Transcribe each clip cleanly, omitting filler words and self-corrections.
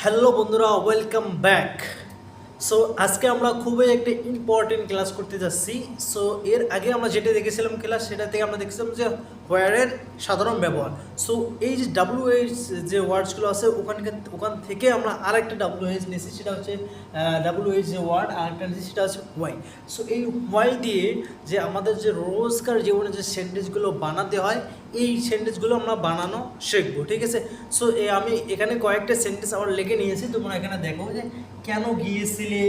Hello বন্ধুরা, welcome back. So আজকে আমরা খুবই একটা ইম্পর্টেন্ট ক্লাস করতে যাচ্ছি। সো এর আগে আমরা যেটা দেখেছিলাম ক্লাস, সেটা থেকে আমরা দেখেছিলাম যে হোয়ারের সাধারণ ব্যবহার। সো এই যে WH যে ওয়ার্ডসগুলো আছে ওখান থেকে আমরা আরেকটা WH নিয়েছি, সেটা হচ্ছে WH যে ওয়ার্ড, আরেকটা নিয়েছি সেটা হচ্ছে হোয়াই। সো এই হোয়াই দিয়ে যে আমাদের যে রোজকার জীবনে যে সেন্টেন্সগুলো বানাতে হয়, এই সেন্টেন্সগুলো আমরা বানানো শিখবো, ঠিক আছে। সো আমি এখানে কয়েকটা সেন্টেন্স আবার লিখে নিয়েছি, তোমরা এখানে দেখো যে কেন গিয়েছিলে,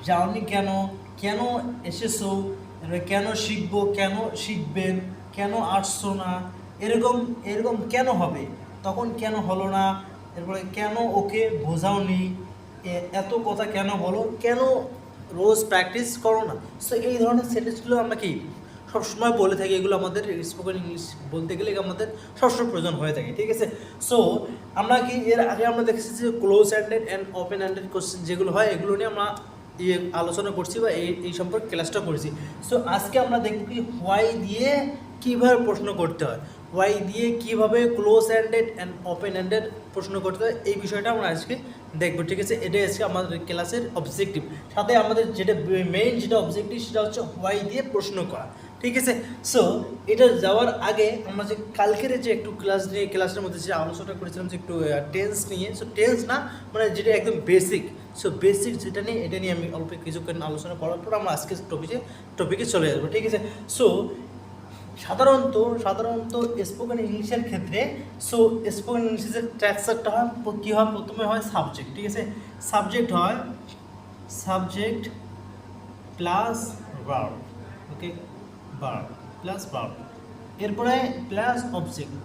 যাওনি কেন, কেন এসেছো, কেন শিখবো, কেন শিখবেন, কেন আসছো না, এরকম এরকম কেন হবে, তখন কেন হলো না, এরপরে কেন ওকে বোঝাওনি, এত কথা কেন বলো, কেন রোজ প্র্যাকটিস করো না। সো এই ধরনের সেন্টেন্সগুলো আমরা কি সবসময় বলে থাকি, এগুলো আমাদের স্পোকেন ইংলিশ বলতে গেলে আমাদের সবসময় প্রয়োজন হয়ে থাকে, ঠিক আছে। সো আমরা কি এর আগে আমরা দেখেছি যে close handed and open handed question যেগুলো হয়, এগুলো নিয়ে আমরা আলোচনা করছি বা এই সম্পর্কে ক্লাসটা করেছি। সো আজকে আমরা দেখব কি হোয়াই দিয়ে কীভাবে প্রশ্ন করতে হয়, হোয়াই দিয়ে কীভাবে close handed and open handed প্রশ্ন করতে হয়, এই বিষয়টা আমরা আজকে দেখবো, ঠিক আছে। এটাই আজকে আমাদের ক্লাসের অবজেক্টিভ। সাথে আমাদের যেটা মেইন যেটা অবজেক্টিভ সেটা হচ্ছে হোয়াই দিয়ে প্রশ্ন করা, ঠিক আছে। সো এটা যাওয়ার আগে আমরা যে কালকের যে একটু ক্লাসের মধ্যে যে আলোচনা করেছিলাম যে একটু টেন্স নিয়ে। সো টেন্স না, মানে যেটা একদম বেসিক। সো বেসিক যেটা নিয়ে এটা নিয়ে আমি অল্প কিছুক্ষণ আলোচনা করার পর আমরা আজকে টপিকে চলে যাবো, ঠিক আছে। সো সাধারণত স্পোকেন ইংলিশের ক্ষেত্রে, সো স্পোকেন ইংলিশের স্ট্রাকচারটা হয় কী হয়, প্রথমে হয় সাবজেক্ট, ঠিক আছে। সাবজেক্ট হয় সাবজেক্ট প্লাস ভার্ব, ওকে, ভার্ব প্লাস ভার্ব, এরপরে প্লাস অবজেক্ট,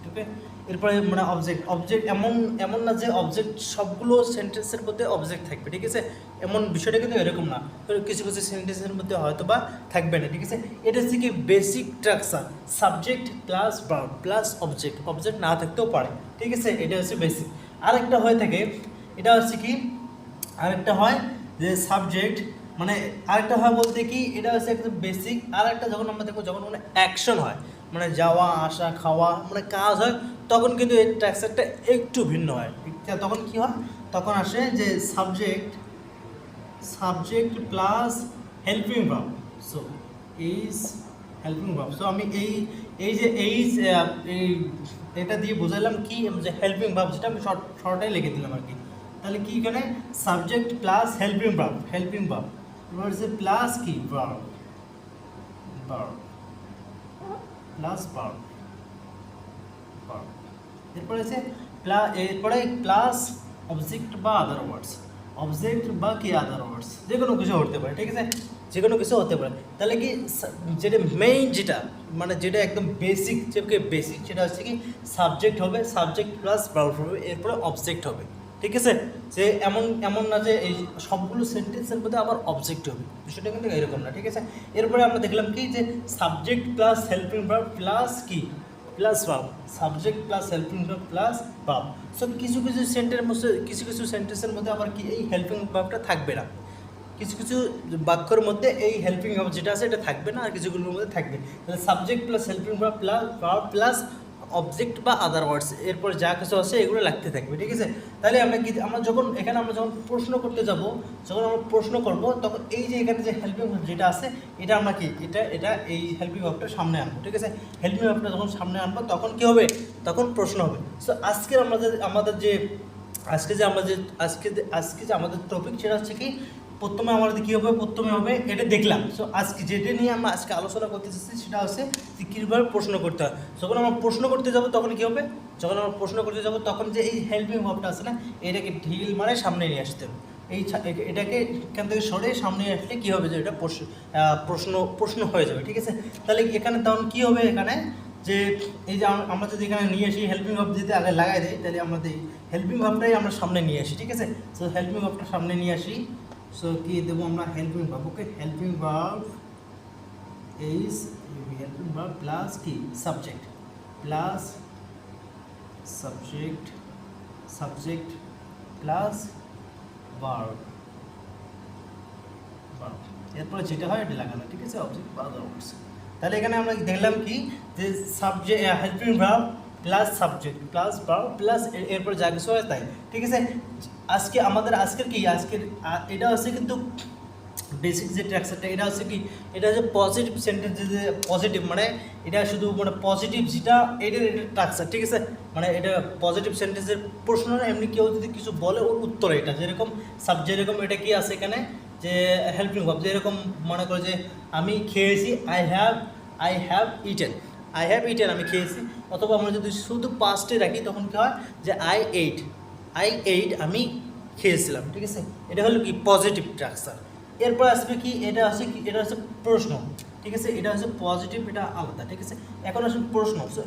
ওকে। এরপরে মানে অবজেক্ট এমন না যে অবজেক্ট সবগুলো সেন্টেন্সের মধ্যে অবজেক্ট থাকবে, ঠিক আছে। এমন বিষয়টা কিন্তু এরকম না, কিছু সেন্টেন্সের মধ্যে হয়তো বা থাকবে না, ঠিক আছে। এটা হচ্ছে কি basic structure, subject plus verb plus object না থাকতেও পারে, ঠিক আছে। এটা হচ্ছে বেসিক। আরেকটা হয়ে থাকে, এটা হচ্ছে কি আরেকটা হয় যে সাবজেক্ট, মানে আরেকটা হয় বলতে কি এটা হচ্ছে একদম বেসিক। আর একটা যখন আমরা দেখবো যখন মানে অ্যাকশন হয়, মানে যাওয়া আসা খাওয়া মানে কাজ হয়, তখন কিন্তু এই স্ট্রাকচারটা একটু ভিন্ন হয়। তখন কি হয়, তখন আসে যে subject plus helping verb. So is helping verb. So আমি এই যে এটা দিয়ে বোঝালাম কি যে হেল্পিং ভার্ব, যেটা আমি শর্টে লিখে দিলাম আর কি। তাহলে কি এখানে সাবজেক্ট প্লাস হেল্পিং ভার্ব এবার হচ্ছে প্লাস কি ভার্ব প্লাস ভার্ব, এরপরে আছে প্লাস অবজেক্ট বা আদার ওয়ার্ডস, যে কোনো কিছু হতে পারে, ঠিক আছে, যে কোনো কিছু হতে পারে। তাহলে কি যেটা মেইন মানে যেটা একদম বেসিক সেটা হচ্ছে কি সাবজেক্ট হবে, সাবজেক্ট প্লাস ভার্ব হবে, এরপরে অবজেক্ট হবে, ঠিক আছে। যে এমন না যে এই সবগুলো সেন্টেন্সের মধ্যে আবার অবজেক্ট হবে, বিষয়টা কিন্তু এরকম না, ঠিক আছে। এরপরে আমরা দেখলাম কি যে subject plus helping verb plus কি plus verb, subject plus helping verb plus verb. So কিছু সেন্টেন্সের মধ্যে আবার কি এই হেল্পিং ভার্বটা থাকবে না, কিছু বাক্যের মধ্যে এই হেল্পিং ভার্ব যেটা আছে এটা থাকবে না, আর কিছুগুলোর মধ্যে থাকবে। তাহলে subject plus helping verb plus object বা আদার ওয়ার্ডস, এরপর যা কিছু আছে এগুলো লাগতে থাকবে, ঠিক আছে। তাহলে আমরা যখন প্রশ্ন করতে যাব, যখন আমরা প্রশ্ন করব, তখন এই যে এখানে যে হেল্পিং ভার্ব যেটা আছে এটা আমরা কি এটা এই হেল্পিং ভার্বটা সামনে আনবো, ঠিক আছে। হেল্পিং ভার্বটা যখন সামনে আনবো তখন কি হবে, তখন প্রশ্ন হবে। সো আজকে আমাদের টপিক সেটা হচ্ছে কি প্রথমে হবে এটা দেখলাম। সো আজকে যেটা নিয়ে আমরা আজকে আলোচনা করতে চাচ্ছি সেটা হচ্ছে যে কীভাবে প্রশ্ন করতে হয়। যখন আমরা প্রশ্ন করতে যাব তখন কী হবে, তখন যে এই হেল্পিং ভার্বটা আছে না, এটাকে ঢিল মানে সামনে নিয়ে আসতে হবে। এটাকে এখান থেকে সরে সামনে আসলে কী হবে, যে এটা প্রশ্ন হয়ে যাবে, ঠিক আছে। তাহলে এখানে তখন কী হবে, এখানে যে এই যে আমরা যদি এখানে নিয়ে আসি হেল্পিং ভার্ব যদি আগে লাগাই দেয়, তাহলে আমাদের হেল্পিং ভার্বটাই আমরা সামনে নিয়ে আসি, ঠিক আছে। সো হেল্পিং ভার্বটা সামনে নিয়ে আসি। সো কি দেবো আমরা হেল্পিং ভার্ব, ওকে, হেল্পিং ভার্ব প্লাস কি সাবজেক্ট প্লাস ভার্ব, এরপরে যেটা হয় এটা লাগানো, ঠিক আছে, অবজেক্ট বা আদার ওয়ার্ডস। তাহলে এখানে আমরা দেখলাম কি যে helping verb plus subject plus verb plus এরপর যা কিছু হয় তাই, ঠিক আছে। আজকে আমাদের আজকের এটা হচ্ছে কিন্তু বেসিক যে স্ট্রাকচারটা, এটা হচ্ছে কি, এটা হচ্ছে পজিটিভ সেন্টেন্স, যে পজিটিভ মানে এটা শুধু মানে পজিটিভ যেটা এটার স্ট্রাকচার, ঠিক আছে। মানে এটা পজিটিভ সেন্টেন্সের প্রশ্ন না, এমনি কেউ যদি কিছু বলে ওর উত্তর এটা, যেরকম যেরকম এটা কি আছে এখানে যে হেল্পিং ভার্ব, যেরকম মনে করো যে আমি খেয়েছি, আই হ্যাভ ইটেন, আমি খেয়েছি। অথবা আমরা যদি শুধু পাস্টে রাখি তখন কী হয় যে আই এইট আমি খেয়েছিলাম, ঠিক আছে। এটা হলো কি পজিটিভ স্ট্রাকচার। এরপর আসবে কি, এটা হচ্ছে প্রশ্ন, ঠিক আছে। এটা হচ্ছে পজিটিভ, এটা আলাদা, ঠিক আছে। এখন আসবে প্রশ্ন। সো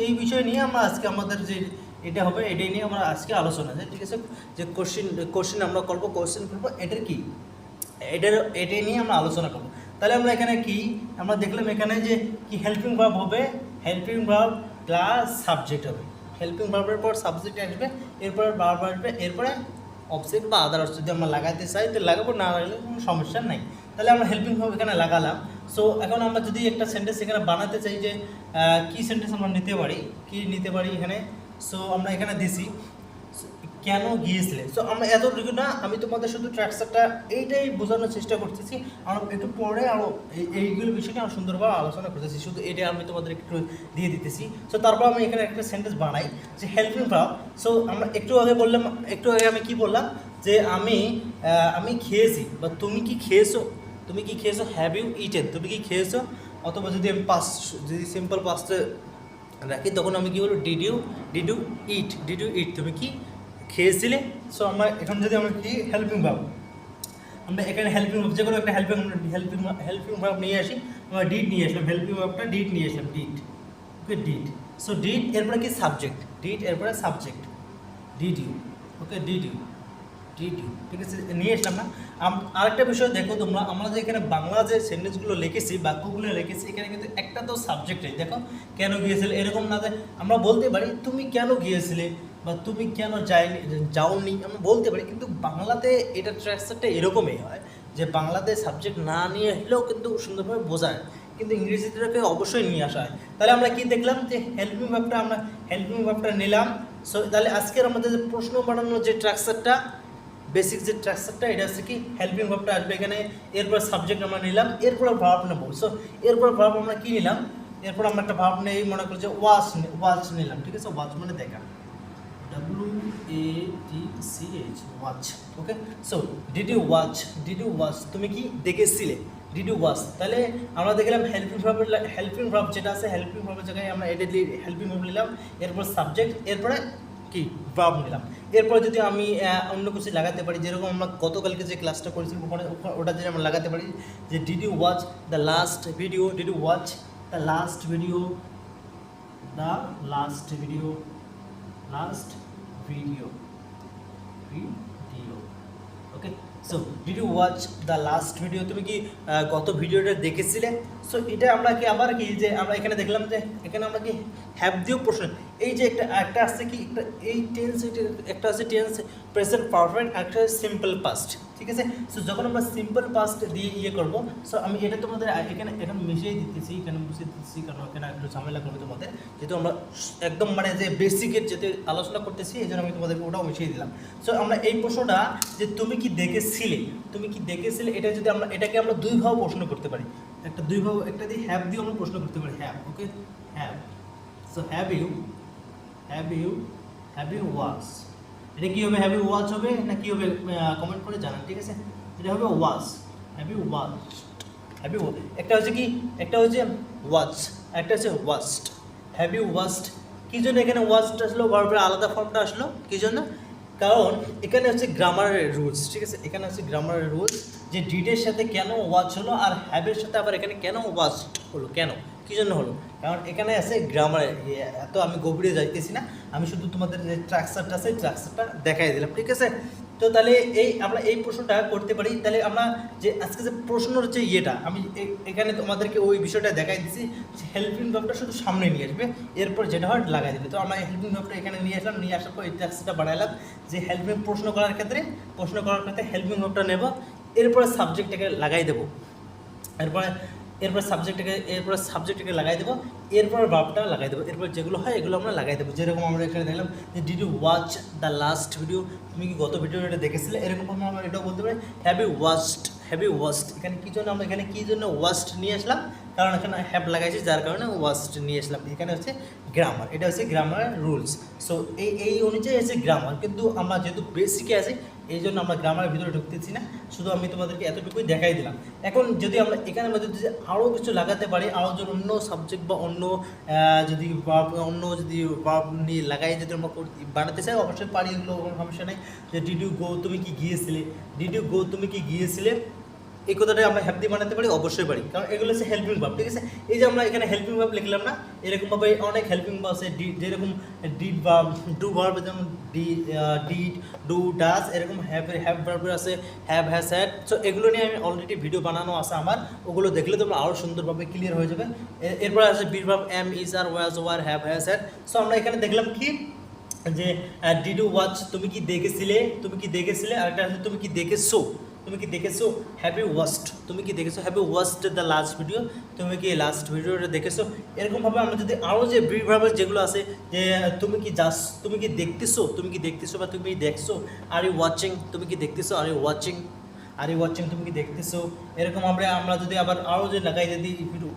এই বিষয় নিয়ে আমরা আজকে আমাদের যে এটা হবে এটাই নিয়ে আমরা আজকে আলোচনা, ঠিক আছে। যে কোশ্চেন আমরা করবো, এটার কি, এটাই নিয়ে আমরা আলোচনা করবো। তাহলে আমরা এখানে কি আমরা দেখলাম এখানে যে কি হেল্পিং ভার্ব হবে, হেল্পিং ভার্ব প্লাস সাবজেক্ট হবে। হেল্পিং ভার্বের পর সাবজেক্ট আসবে, এরপরে ভার্ব আসবে, এরপরে অবজেক্ট বা আদার্স যদি আমরা লাগাতে চাই তো লাগাবো, না লাগালে কোনো সমস্যা নাই। তাহলে আমরা হেল্পিং ভার্ব এখানে লাগালাম। সো এখন আমরা যদি একটা সেন্টেন্স এখানে বানাতে চাই যে কি সেন্টেন্স আমরা নিতে পারি এখানে। সো আমরা এখানে দিছি কেন গিয়েছিলে। সো আমরা এতটুকু না, আমি তোমাদের শুধু স্ট্রাকচারটা এইটাই বোঝানোর চেষ্টা করতেছি। আমরা একটু পরে আরও এইগুলো বিষয়টা আরও সুন্দরভাবে আলোচনা করতেছি, শুধু এটা আমি তোমাদের একটু দিয়ে দিতেছি। সো তারপর আমি এখানে একটা সেন্টেন্স বানাই যে হেল্পিং ভার্ব। সো আমরা একটু আগে আমি কি বললাম যে আমি খেয়েছি, বা তুমি কি খেয়েছো, হ্যাভ ইউ ইটেন, তুমি কি খেয়েছো। অথবা যদি আমি যদি সিম্পল পাস্টে রাখি তখন আমি কি বলবো, ডিড ইউ ইট, তুমি কি খেয়েছিলে। সো আমরা এখন যদি আমরা কি হেল্পিং ভার্ব, আমরা এখানে হেল্পিং ভার্ব যে কোনো একটা হেল্পিং ভার্ব নিয়ে আসি, আমরা ডিড নিয়ে আসলাম, হেল্পিং ভার্বটা ডিড নিয়ে আসলাম, ওকে ডিড। সো ডিড এরপরে কি সাবজেক্ট, এরপরে subject did you, okay did you, ঠিক আছে, নিয়ে আসলাম না। আরেকটা বিষয় দেখো তোমরা, আমরা যে এখানে বাংলা যে সেন্টেন্সগুলো লিখেছি, বাক্যগুলো লিখেছি, এখানে কিন্তু একটা তো সাবজেক্ট নেই। দেখো কেন গিয়েছিলে, এরকম না যে আমরা বলতে পারি তুমি কেন গিয়েছিলে বা তুমি কেন যাওনি, আমরা বলতে পারি, কিন্তু বাংলাতে এটা স্ট্রাকচারটা এরকমই হয় যে বাংলাতে সাবজেক্ট না নিয়ে এলেও কিন্তু সুন্দরভাবে বোঝায়, কিন্তু ইংরেজিটাকে অবশ্যই নিয়ে আসা হয়। তাহলে আমরা কি দেখলাম যে হেল্পিং ভার্বটা নিলাম। সো তাহলে আজকের আমাদের যে প্রশ্ন বানানোর যে স্ট্রাকচারটা, বেসিক যে স্ট্রাকচারটা, এটা হচ্ছে কি হেল্পিং ভার্বটা আসবে এখানে, এরপর সাবজেক্ট আমরা নিলাম, এরপর ভার্ব নেবো। সো এরপর ভার্ব আমরা কি নিলাম, এরপর আমরা একটা ভার্ব নেই, মনে করি যে ওয়াচ নিলাম, ঠিক আছে। ওয়াচ মানে দেখা, WATCH, watch, okay. So did you watch, তুমি কি দেখেছিলে, ডিড ইউ ওয়াচ। তাহলে আমরা দেখলাম হেল্পিং ভার্ব যেটা আছে, হেল্পিং ভার্বের জায়গায় আমরা এটা হেল্পিং ভার্ব নিলাম, এরপর সাবজেক্ট, এরপরে কি ভার্ব নিলাম। এরপর যদি আমি অন্য কিছু লাগাতে পারি, যেরকম আমরা গতকালকে যে ক্লাসটা করেছি ওটা যদি আমরা লাগাতে পারি যে did you watch the last video, okay. So did you watch the last video, তুমি কি গত ভিডিওটা দেখেছিলে। সো এটা আমরা কি আবার কি যে আমরা এখানে দেখলাম যে এখানে আমরা কি হ্যাভ দিয়েও প্রশ্ন, এই যে একটা আসছে কি এই টেন্স, একটা আছে টেন্স প্রেজেন্ট পারফেক্ট, একটা সিম্পল পাস্ট, ঠিক আছে। সো যখন আমরা সিম্পল পাস্ট দিয়ে করবো, সো আমি এটা তোমাদের এখানে মিশিয়ে দিতেছি, কারণ এখানে একটু ঝামেলা করবে তোমাদের, যেহেতু আমরা একদম মানে যে বেসিকের যেতে আলোচনা করতেছি, এই জন্য আমি তোমাদেরকে ওটাও মিশিয়ে দিলাম। সো আমরা এই প্রশ্নটা যে তুমি কি দেখেছিলে, এটা যদি আমরা এটাকে আমরা দুইভাবে প্রশ্ন করতে পারি, একটা দিয়ে হ্যাভ দিয়ে আমরা প্রশ্ন করতে পারি, have, okay, have. So have you watch, এটা কি হবে, হ্যাভ ইউ ওয়াচ হবে না কি হবে, কমেন্ট করে জানান, ঠিক আছে। এটা হবে ওয়াচ, হ্যাভ ইউ একটা হচ্ছে ওয়াচ, একটা হচ্ছে ওয়াচড, হ্যাভ ইউ ওয়াচড। কী জন্য এখানে ওয়াচড আসলো, ভার্বের আলাদা ফর্মটা আসলো, কী জন্য, কারণ এখানে হচ্ছে গ্রামারের রুলস, ঠিক আছে। এখানে হচ্ছে গ্রামারের রুলস যে ডিডের সাথে কেন ওয়াচ হলো আর হ্যাভের সাথে আবার এখানে কেন ওয়াচ হলো, কেন কী জন্য হলো, কারণ এখানে আছে গ্রামারের। এত আমি গভীরে যাইতেছি না, আমি শুধু তোমাদের যে স্ট্রাকচারটা আছে স্ট্রাকচারটা দেখাই দিলাম, ঠিক আছে। তো তাহলে আমরা এই প্রশ্নটা করতে পারি। তাহলে আমরা যে আজকে যে প্রশ্নর যে ইয়েটা আমি এখানে তোমাদেরকে ওই বিষয়টা দেখাই দিচ্ছি যে হেল্পিং ভার্বটা শুধু সামনে নিয়ে আসবে, এরপর যেটা হয় লাগাই দেবে। তো আমরা হেল্পিং ভার্বটা এখানে নিয়ে আসলাম, নিয়ে আসার পর এই স্ট্রাকচারটা বাড়াইলাম যে প্রশ্ন করার ক্ষেত্রে হেল্পিং ভার্বটা নেব, এরপরে সাবজেক্টটাকে লাগাই দেবো, এরপরে এরপর সাবজেক্টটাকে লাগাই দেবো, এরপর ভার্বটা লাগাই দেবো, এরপর যেগুলো হয় এগুলো আমরা লাগাই দেবো। যেরকম আমরা এখানে দেখলাম যে did you watch the last video, তুমি কি গত ভিডিওটা দেখেছিলে, এরকম আমরা এটাও বলতে পারি হ্যাভ ইউ ওয়াচড। এখানে কী জন্য আমরা এখানে কী জন্য ওয়াচড নিয়ে আসলাম, কারণ এখানে হ্যাভ লাগাইছি যার কারণে ওয়াচড নিয়ে আসলাম। এখানে হচ্ছে গ্রামার, এটা হচ্ছে গ্রামার রুলস। সো এই অনুযায়ী হচ্ছে গ্রামার, কিন্তু আমরা যেহেতু বেসিকে আছি এই জন্য আমরা গ্রামারের ভিতরে ঢুকতেছি না, শুধু আমি তোমাদেরকে এতটুকুই দেখাই দিলাম। এখন যদি আমরা এখানে মধ্যে যদি আরও কিছু লাগাতে পারি, আরও যদি অন্য সাবজেক্ট বা অন্য যদি ভার্ব নিয়ে লাগাই যদি আমরা বানাতে চাই অবশ্যই পারি, এগুলো কোনো সমস্যা নেই। যে ডিড ইউ গো, তুমি কি গিয়েছিলে, এই কথাটা আমরা হ্যাভ দিয়ে বানাতে পারি, অবশ্যই পারি, কারণ এগুলো হচ্ছে হেল্পিং ভার্ব। ঠিক আছে, এই যে আমরা এখানে হেল্পিং ভার্ব লিখলাম না, এরকমভাবে অনেক হেল্পিং ভার্ব আছে, যেরকম ডিড ভার্ব, ডু ভার্ব, যেমন ডিড, ডু, ডাজ, এরকম হ্যাভ ভার্বের আছে, হ্যাভ, হ্যাজ, হ্যাড। সো এগুলো নিয়ে আমি অলরেডি ভিডিও বানানো আছে আমার, ওগুলো দেখলে তোমরা আরও সুন্দরভাবে ক্লিয়ার হয়ে যাবে। এরপর আছে be verb, am, is, are, was, were, have, has, had. সো আমরা এখানে দেখলাম কি যে ডিড ইউ ওয়াচ, তুমি কি দেখেছিলে, আরেকটা আছে তুমি কি দেখেছো, have you watched the last video, তুমি কি লাস্ট ভিডিওটা দেখেছো। এরকমভাবে আমরা যদি আরও যে ভার্বের যেগুলো আছে, যে তুমি কি দেখতেছো বা তুমি দেখছো, আর ইউ ওয়াচিং, তুমি কি দেখতেছো, আর ইউ ওয়াচিং, তুমি কি দেখতেছো। এরকম আমরা যদি আবার আরও যে লাগাই, যদি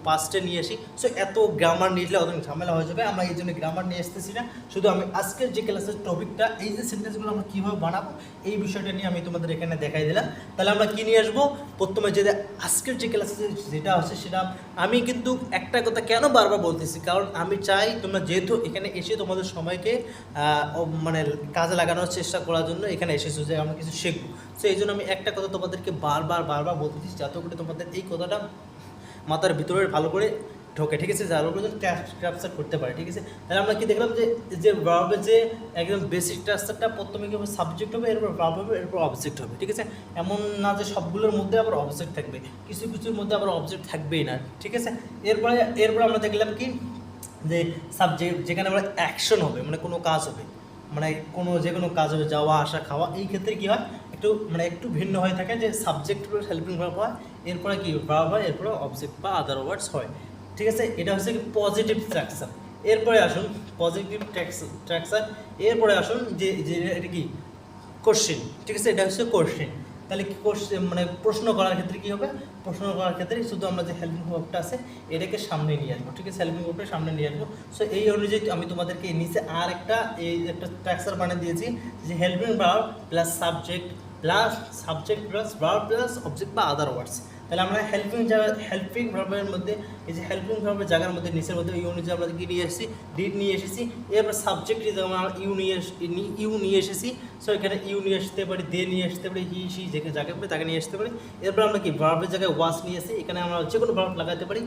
পাস্টে নিয়ে আসি, সো এত গ্রামার নিয়ে আসলে অত ঝামেলা হয়ে যাবে, আমরা এই জন্য গ্রামার নিয়ে আসতেছি না। শুধু আমি আজকের যে ক্লাসের টপিকটা, এই যে সেন্টেন্সগুলো আমরা কীভাবে বানাবো এই বিষয়টা নিয়ে আমি তোমাদের এখানে দেখাই দিলাম। তাহলে আমরা কী নিয়ে আসবো, প্রথমে যে আজকের যে ক্লাসে যেটা আছে সেটা আমি কিন্তু একটা কথা কেন বারবার বলতেছি, কারণ আমি চাই তোমরা যেহেতু এখানে এসে তোমাদের সময়কে মানে কাজে লাগানোর চেষ্টা করার জন্য এখানে এসেছো, যে আমরা কিছু শিখবো। সো এই জন্য আমি একটা কথা তোমাদেরকে বারবার বলতেছি, যাতে করে তোমাদের এই কথাটা মাথার ভিতরে ভালো করে ঢোকে। ঠিক আছে, যার উপরে ক্যাপচার করতে পারে। ঠিক আছে, তাহলে আমরা কি দেখলাম যে ভার্বের যে একদম বেসিক স্ট্রাকচারটা, প্রথমে কি হবে, সাবজেক্ট হবে, এরপর ভার্ব হবে, এরপর অবজেক্ট হবে। ঠিক আছে, এমন না যে সবগুলোর মধ্যে আবার অবজেক্ট থাকবে, কিছুর মধ্যে আবার অবজেক্ট থাকবেই না। ঠিক আছে, এরপরে আমরা দেখলাম কি যে সাবজেক্ট, যেখানে আমরা অ্যাকশন হবে, মানে কোনো কাজ হবে, মানে যে কোনো কাজ হবে, যাওয়া আসা খাওয়া, এই ক্ষেত্রে কী হয়, একটু ভিন্ন হয়ে থাকে, যে সাবজেক্ট হেল্পিং ভার্ব হয়, এরপরে কি ভার্ব হয়, এরপরে অবজেক্ট বা আদার ওয়ার্ডস হয়। ঠিক আছে, এটা হচ্ছে কি পজিটিভ স্ট্রাকচার। এরপরে আসুন পজিটিভ স্ট্রাকচার, এরপরে আসুন যে এটা কি কোশ্চেন। ঠিক আছে, এটা হচ্ছে কোশ্চেন। তাহলে কি কোশ্চেন, মানে প্রশ্ন করার ক্ষেত্রে কী হবে, প্রশ্ন করার ক্ষেত্রে শুধু আমরা যে হেল্পিং ভার্বটা আছে এটাকে সামনে নিয়ে আসবো। ঠিক আছে, হেল্পিং ভার্বটা সামনে নিয়ে আসবো। সো এই অনুযায়ী আমি তোমাদেরকে নিচে আর একটা স্ট্রাকচার বানিয়ে দিয়েছি, যে helping verb plus subject plus verb plus object বা আদার ওয়ার্ডস। তাহলে আমরা হেল্পিং ভার্বের মধ্যে, এই যে হেল্পিং ভার্বের জায়গার মধ্যে নিচের মধ্যে এই অনুযায়ী আমরা কি নিয়ে এসেছি, ডিড নিয়ে এসেছি। এরপর সাবজেক্ট যেমন আমরা ইউ নিয়ে এসেছি। সো এখানে ইউ নিয়ে আসতে পারি, দে নিয়ে আসতে পারি, হি, সি, যাকে পারি তাকে নিয়ে আসতে পারি। এরপর আমরা কি ভার্বের জায়গায় ওয়াচ নিয়ে এসেছি, এখানে আমরা যে কোনো ভার্ব লাগাতে পারি,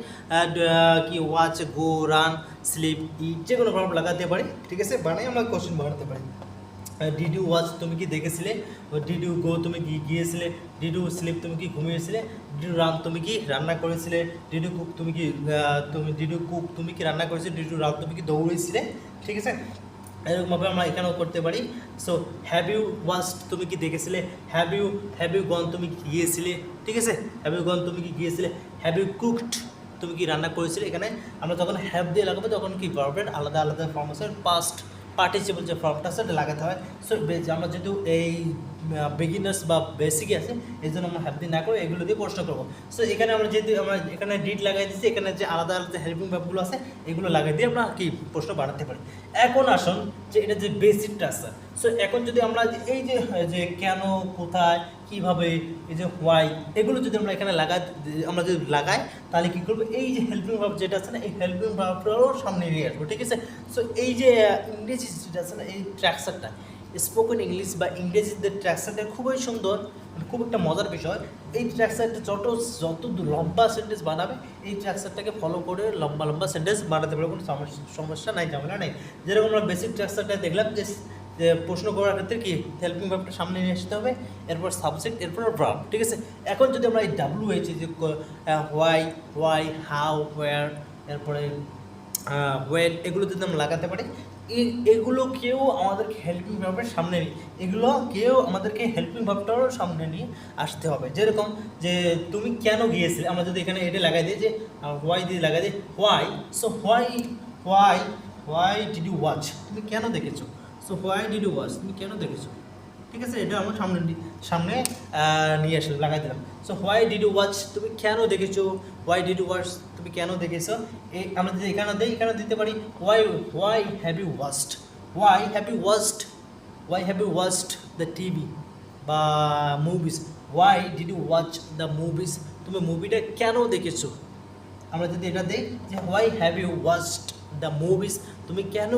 কি ওয়াচ, গো, রান, স্লিপ, ইট, যে কোনো ভার্ব লাগাতে পারি। ঠিক আছে, বানাই আমরা কোশ্চেন বানাতে পারি। ডিড ইউ ওয়াচ, তুমি কি দেখেছিলে, ডিড ইউ গো, তুমি কি গিয়েছিলে, ডিড ইউ স্লিপ, তুমি কি ঘুমিয়েছিলে, ডিড ইউ রান, তুমি কি রান্না করেছিলে, ডিড ইউ কুক, তুমি কি রান্না করেছিলে, ডিড ইউ রান, তুমি কি দৌড়েছিলে। ঠিক আছে, এরকমভাবে আমরা এখানেও করতে পারি। সো হ্যাভ ইউ ওয়াচড, তুমি কি দেখেছিলে, হ্যাভ ইউ গন, তুমি কি গিয়েছিলে। ঠিক আছে, হ্যাভ ইউ গন, তুমি কি গিয়েছিলে, হ্যাভ ইউ কুকড, তুমি কি রান্না করেছিলে। এখানে আমরা যখন হ্যাভ দিয়ে লাগাবো তখন কি ভার্বের আলাদা ফর্ম আছে, পাস্ট পার্টিসিপল যে ফর্মটা আছে সেটা লাগাতে হয়। সো আমরা যেহেতু এই বিগিনার্স বা বেসিকে আছে, এই জন্য আমরা হ্যাভ দিয়ে না করে এগুলো দিয়ে প্রশ্ন করবো। সো এখানে আমরা এখানে ডিড লাগাই দিচ্ছি, এখানে যে আলাদা হেল্পিং ভার্বগুলো আছে এগুলো লাগাই দিয়ে আমরা কি প্রশ্ন বানাতে পারি। এখন আসুন যে এটা যে বেসিকটা আছে। সো এখন যদি আমরা এই যে কেন, কোথায়, কীভাবে, এই যে হোয়াই, এগুলো যদি আমরা এখানে যদি লাগাই তাহলে কী করবো, এই যে হেল্পিং ভার্ব যেটা আছে না, এই হেল্পিং ভার্বটাও সামনে নিয়ে আসবো। ঠিক আছে, সো এই যে ইংরেজি যেটা আছে না, এই স্ট্রাকচারটা, স্পোকেন ইংলিশ বা ইংরেজিতে স্ট্রাকচারটা খুবই সুন্দর, খুব একটা মজার বিষয়। এই স্ট্রাকচারটা যত লম্বা সেন্টেন্স বানাবে এই স্ট্রাকচারটাকে ফলো করে লম্বা সেন্টেন্স বানাতে পারবে, কোনো সমস্যা নাই, ঝামেলা নেই। যেরকম আমরা বেসিক স্ট্রাকচারটা দেখলাম যে প্রশ্ন করার ক্ষেত্রে কি হেল্পিং ভার্বটা সামনে নিয়ে আসতে হবে, এরপর সাবজেক্ট, এরপর ভার্ব। ঠিক আছে, এখন যদি আমরা এই WH যে হোয়াই, হাউ, হোয়ার, এরপরে ওয়েল এগুলো যদি আমরা লাগাতে পারি, এগুলো কেউ আমাদেরকে হেল্পিং ভার্বের সামনে নিয়ে, এগুলো কেউ আমাদেরকে হেল্পিং ভার্বটাও সামনে নিয়ে আসতে হবে। যেরকম যে তুমি কেন গিয়েছিলে, আমরা যদি এখানে এটা লাগাই দিই যে হোয়াই দিয়ে লাগাই দিই why, so why did you watch, তুমি কেন দেখেছো, so why did you watch, তুমি কেন দেখেছো, ঠিক আছে, এটা আমার সামনে নিয়ে আসলে লাগাই দিলাম। So why did you watch, তুমি কেন দেখেছো, হোয়াই ডিড ইউ ওয়াচ, তুমি কেন দেখেছো। এই আমরা যদি এখানে দিই, এখানে দিতে পারি why have you watched, why have you watched the TV বা movies, why did you watch the movies, তুমি মুভিটা কেন দেখেছো। আমরা যদি এটা দিই যে why have you watched the movies, তুমি কেন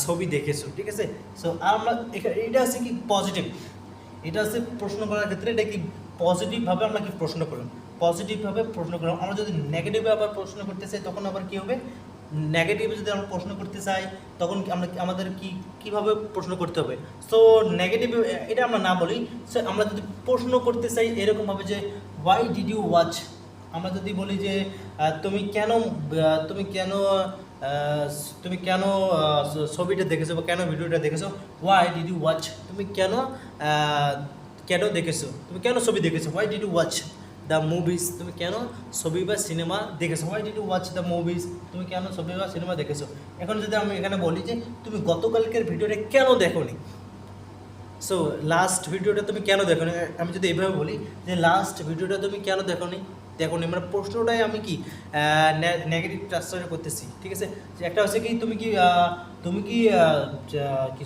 ছবি দেখেছো, ঠিক আছে। সো আমরা এটা আছে কি পজিটিভ, এটা আছে প্রশ্ন করার ক্ষেত্রে, এটা কি পজিটিভভাবে আমরা কি প্রশ্ন করলাম, পজিটিভভাবে প্রশ্ন করলাম। আমরা যদি নেগেটিভে আবার প্রশ্ন করতে চাই তখন আবার কী হবে, নেগেটিভে যদি আমরা প্রশ্ন করতে চাই তখন আমরা আমাদের কীভাবে প্রশ্ন করতে হবে। সো নেগেটিভ এটা আমরা না বলি, সো আমরা যদি প্রশ্ন করতে চাই এরকমভাবে যে হোয়াই ডিড ইউ ওয়াচ, আমরা যদি বলি যে তুমি কেন তুমি কেন ছবিটা দেখেছো বা কেন ভিডিওটা দেখেছো, হোয়াই ডিড ইউ ওয়াচ, তুমি কেন দেখেছো, তুমি কেন ছবি দেখেছো, why did you watch the movies, তুমি কেন ছবি বা সিনেমা দেখেছো, why did you watch the movies, তুমি কেন ছবি বা সিনেমা দেখেছো। এখন যদি আমি এখানে বলি যে তুমি গতকালকের ভিডিওটা কেন দেখোনি, সো লাস্ট ভিডিওটা তুমি কেন দেখোনি, আমি যদি এভাবে বলি যে লাস্ট ভিডিওটা তুমি কেন দেখোনি, মানে প্রশ্নটাই আমি কি নেগেটিভ ট্রান্সফার করতেছি, ঠিক আছে। যে একটা হচ্ছে কি তুমি কি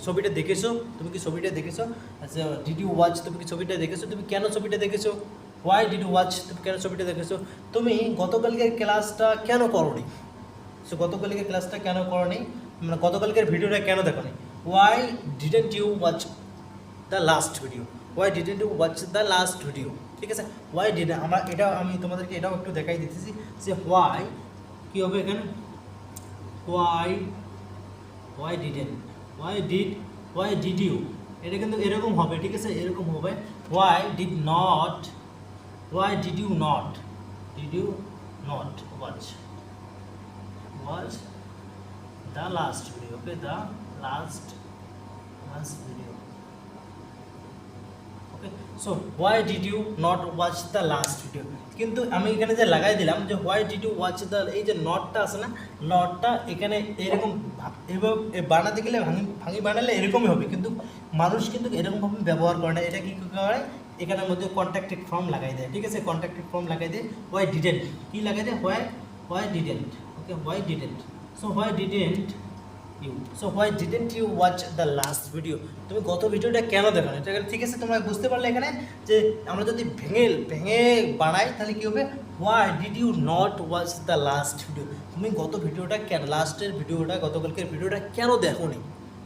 ছবিটা দেখেছো, তুমি কি ছবিটা দেখেছো, আচ্ছা ডিড ইউ ওয়াচ, তুমি কি ছবিটা দেখেছো, তুমি কেন ছবিটা দেখেছো, হোয়াই ডিড ইউ ওয়াচ, তুমি কেন ছবিটা দেখেছো, তুমি গতকালকের ক্লাসটা কেন করোনি, সো গতকালকের ক্লাসটা কেন করোনি, মানে গতকালকের ভিডিওটা কেন দেখোনি, why didn't you watch the last video, why didn't you watch the last video, ঠিক আছে। হোয়াই ডিড, আমি তোমাদেরকে এটাও একটু দেখাই দিতেছি যে হোয়াই কী হবে এখানে, হোয়াই ডিড ইউ, এটা কিন্তু এরকম হবে, ঠিক আছে, এরকম হবে why did you not watch the last video, okay, the last video, okay. So why did you not watch the last video, কিন্তু আমি এখানে যে লাগাই দিলাম যে why did you watch the, এই যে নটটা আছে না, নটটা এখানে এরকম এভাবে বানাতে গেলে ভাঙি বানালে এরকমই হবে, কিন্তু মানুষ কিন্তু এরকমভাবে ব্যবহার করে না, এটা কী করে এখানের মধ্যে কন্ট্যাক্টেড ফর্ম লাগাই দেয়, ঠিক আছে, কন্ট্যাক্টেড ফর্ম লাগাই দেয়, হোয়াই ডিডেন্ট, কী লাগাই দেয়, why didn't, okay, why didn't, so why didn't you watch the last video, তুমি গত ভিডিওটা কেন দেখো না, এটা ঠিক আছে, তোমরা বুঝতে পারলে এখানে যে আমরা যদি ভেঙে বানাই তাহলে কী হবে, why did you not watch the last video, তুমি গত ভিডিওটা কেন, লাস্টের ভিডিওটা, গতকালকের ভিডিওটা কেন দেখো নি,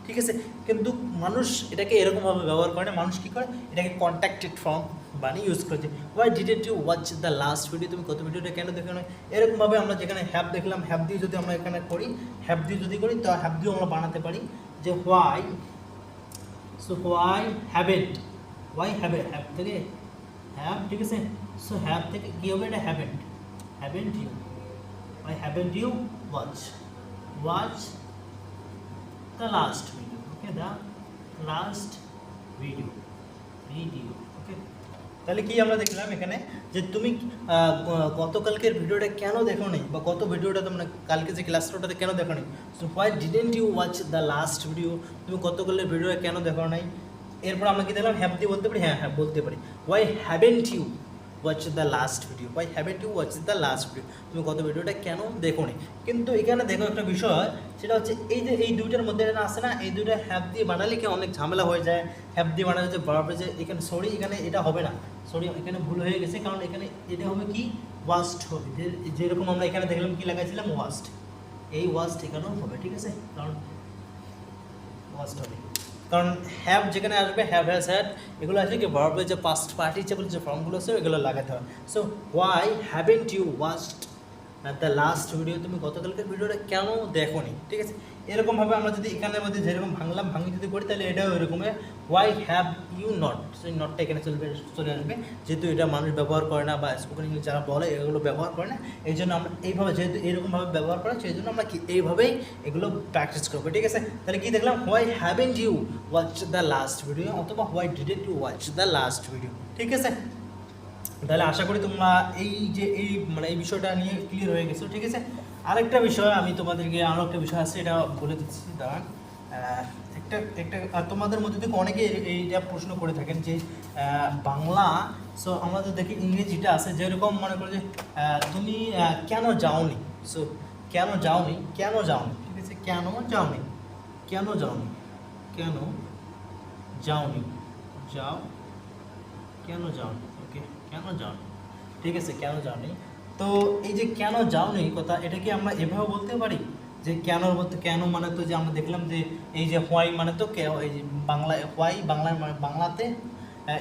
ঠিক আছে। কিন্তু মানুষ এটাকে এরকমভাবে ব্যবহার করে না, মানুষ কী করে এটাকে কন্ট্যাক্টেড ফর্ম বানিয়ে ইউজ করেছে, why didn't you watch the last video, তুমি কত ভিডিওটা কেন দেখো না, এরকমভাবে আমরা যেখানে হ্যাভ দেখলাম, হ্যাভ দিয়ে যদি আমরা এখানে করি, হ্যাভ দিয়ে যদি করি তো হ্যাভ দিয়েও আমরা বানাতে পারি যে হোয়াই হ্যাভেন্ট, হ্যাভ থেকে হ্যাভ, ঠিক আছে, সো হ্যাভ থেকে কী হবে, এটা haven't you, why haven't you watch the last video, okay, the last video, okay। তাহলে কি আমরা দেখলাম এখানে যে তুমি গতকালকের ভিডিওটা কেন দেখো নি, বা গত ভিডিওটা তোমরা কালকে যে ক্লাসটাতে কেন দেখো নি, so why didn't you watch the last video, তুমি গতকালের ভিডিওটা কেন দেখো নাই। এরপর আমরা কি দেখলাম, হ্যাভ দিয়ে বলতে পারি, হ্যাঁ বলতে পারি, why haven't you watch the last video, why haven't you watch the last video, তুমি গত ভিডিওটা কেন দেখো নি। কিন্তু এখানে দেখো একটা বিষয়, সেটা হচ্ছে এই যে এই দুইটার মধ্যে এটা আসে না, এই দুইটা হ্যাভ দিয়ে বানালে কি অনেক ঝামেলা হয়ে যায়, হ্যাভ দিয়ে বানালে যে ভার্বে যে এখানে এখানে এটা হবে না, এখানে ভুল হয়ে গেছে, কারণ এখানে এটা হবে কি ওয়াস্ট হবে, যেরকম আমরা এখানে দেখলাম কি লাগাইছিলাম ওয়াস্ট, এই ওয়াস্ট এখানেও হবে, ঠিক আছে, কারণ ওয়াস্ট হবে, কারণ হ্যাভ যেখানে আসবে, হ্যাভ হ্যাজ হ্যাড, এগুলো আসলে কি ভার্বের যে পাস্ট পার্টিসিপল যে ফর্মগুলো আছে এগুলো লাগাতে হয়। So why haven't you watched the last video, তুমি গতকালকের ভিডিওটা কেন দেখোনি, ঠিক আছে। এরকমভাবে আমরা যদি এখানের মধ্যে যেরকম ভাঙি যদি করি, তাহলে এটাও এরকম ওয়াই হ্যাভ ইউ নট, সেই নটটা এখানে চলে আসবে, যেহেতু এটা মানুষ ব্যবহার করে না বা স্পোকেন ইংলিশ যারা বলে এগুলো ব্যবহার করে না, এই জন্য আমরা এইভাবে, যেহেতু এরকমভাবে ব্যবহার করে, সেই জন্য আমরা কি এইভাবেই এগুলো প্র্যাকটিস করবো, ঠিক আছে। তাহলে কি দেখলাম, why haven't you watch the last video, অথবা why didn't you watch the last video, ঠিক আছে। তাহলে আশা করি তোমরা এই বিষয়টা নিয়ে ক্লিয়ার হয়ে গেছো, ঠিক আছে। আরেকটা বিষয় আমি তোমাদেরকে, আরও একটা বিষয় আছে, এটা বলে দিচ্ছি, দাঁড়ান। তোমাদের মধ্যে থেকে অনেকে এইটা প্রশ্ন করে থাকেন যে বাংলা, সো আমাদের দেখি ইংরেজিটা আছে, যেরকম মনে করো যে তুমি কেন যাওনি, সো কেন যাওনি, ঠিক আছে, কেন যাওনি, ওকে, কেন যাওনি, ঠিক আছে, কেন যাওনি। তো এই যে কেন যাওনি কথা, এটা কি আমরা এভাবে বলতে পারি যে কেন বলতে, কেন মানে তো যে আমরা দেখলাম যে এই যে হোয়াই মানে তো এই যে বাংলা হোয়াই, বাংলাতে,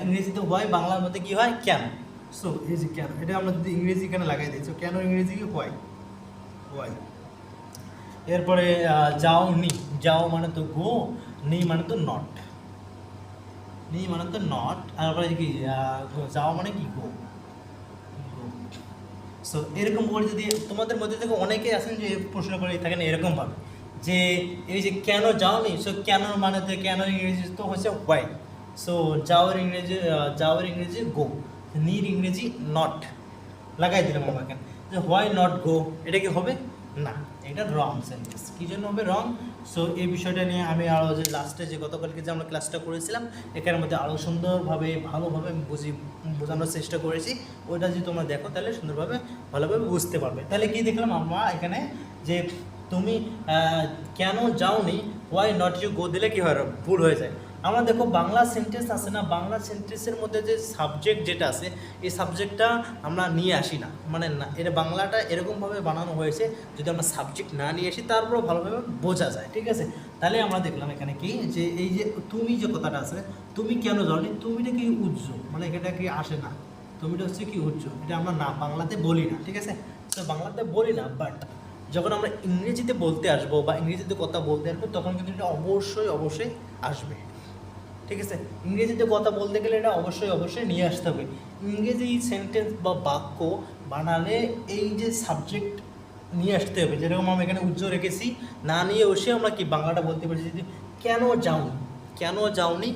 ইংরেজিতে হোয়াই, বাংলার মধ্যে কি হয় কেন। সো এই যে কেন, এটা আমরা যদি ইংরেজি এখানে লাগাই দিই, সো কেন ইংরেজি কি হোয়াই। এরপরে যাও মানে তো গো, নি মানে তো নট, তারপরে কি যাও মানে কি গো। সো এরকম করে যদি তোমাদের মধ্যে থেকে অনেকে আছেন যে প্রশ্ন করে থাকেন এরকমভাবে যে এই যে কেন যাওনি, সো কেন মানে তো, কেন ইংরেজি তো হচ্ছে হোয়াই, সো যাওয়ার ইংরেজি গো, নির ইংরেজি নট, লাগাই দিলাম আমরা এখানে যে হোয়াই নট গো, এটা কি হবে না, এটা রং সেন্টেন্স। কী জন্য হবে রং। সো এই বিষয়টা নিয়ে আমি আরও যে লাস্টে যে গতকালকে যে আমরা ক্লাসটা করেছিলাম, এখানের মধ্যে আরও সুন্দরভাবে ভালোভাবে আমি বোঝানোর চেষ্টা করেছি, ওইটা যদি তোমরা দেখো তাহলে সুন্দরভাবে ভালোভাবে বুঝতে পারবে। তাহলে কি দেখলাম আমরা এখানে যে তুমি কেন যাওনি, হোয়াই নট ইউ গো দিলে কী হয়, ভুল হয়ে যায়। আমরা দেখো বাংলা সেন্টেন্স আছে না, বাংলা সেন্টেন্সের মধ্যে যে সাবজেক্ট যেটা আছে, এই সাবজেক্টটা আমরা নিয়ে আসি না, মানে না, এটা বাংলাটা এরকমভাবে বানানো হয়েছে, যদি আমরা সাবজেক্ট না নিয়ে আসি তারপরেও ভালোভাবে বোঝা যায়, ঠিক আছে। তাহলে আমরা দেখলাম এখানে কি যে এই যে তুমি যে কথাটা আছে, তুমি কেন জানি, তুমিটা কি উজ্জ, মানে এটা কি আসে না, তুমিটা হচ্ছে কি উজ্জ, এটা আমরা না বাংলাতে বলি না, ঠিক আছে। তো বাংলাতে বলি না, বাট যখন আমরা ইংরেজিতে বলতে আসবো বা ইংরেজিতে কথা বলতে আসবো, তখন কিন্তু এটা অবশ্যই আসবে, ঠিক আছে। ইংরেজিতে কথা বলতে গেলে এটা অবশ্যই নিয়ে আসতে হবে। ইংরেজি সেন্টেন্স বা বাক্য বানালে এই যে সাবজেক্ট নিয়ে আসতে হবে, যেরকম আমরা এখানে উজ্জ্বল রেখেছি, না নিয়ে এসে আমরা কি বাংলাটা বলতে পারছি যে কেন যাওনি